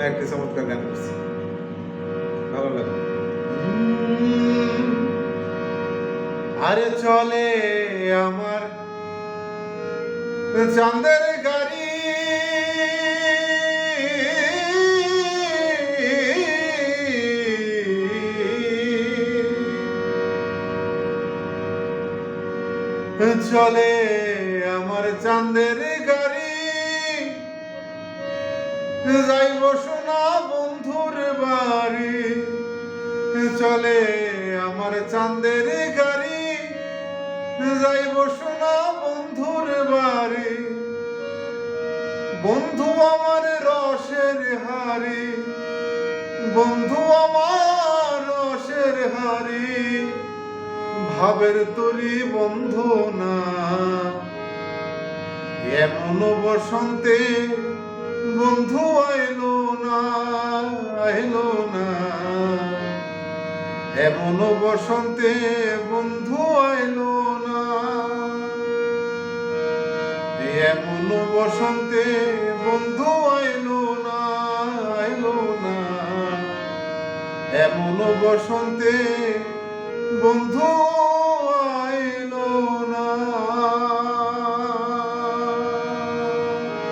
একটা চমৎকার গান করছি, ভালো লাগে। আরে চলে আমার চাঁদের গাড়ি, চলে আমার চাঁদের গাড়ি, যাইব সোনা বন্ধুর বাড়ি। চলে আমার চাঁদের গাড়ি, যাইব সোনা বন্ধুর বাড়ি। বন্ধু আমার রসের হাড়ি, বন্ধু আমার রসের হাড়ি, ভাবের তরি বন্ধু না। এমন বসন্তে বন্ধু আইলো না, আইলো না। এমন বসন্তে বন্ধু আইলো না, এমন বসন্তে বন্ধু আইলো না, আইলো না। এমন বসন্তে বন্ধু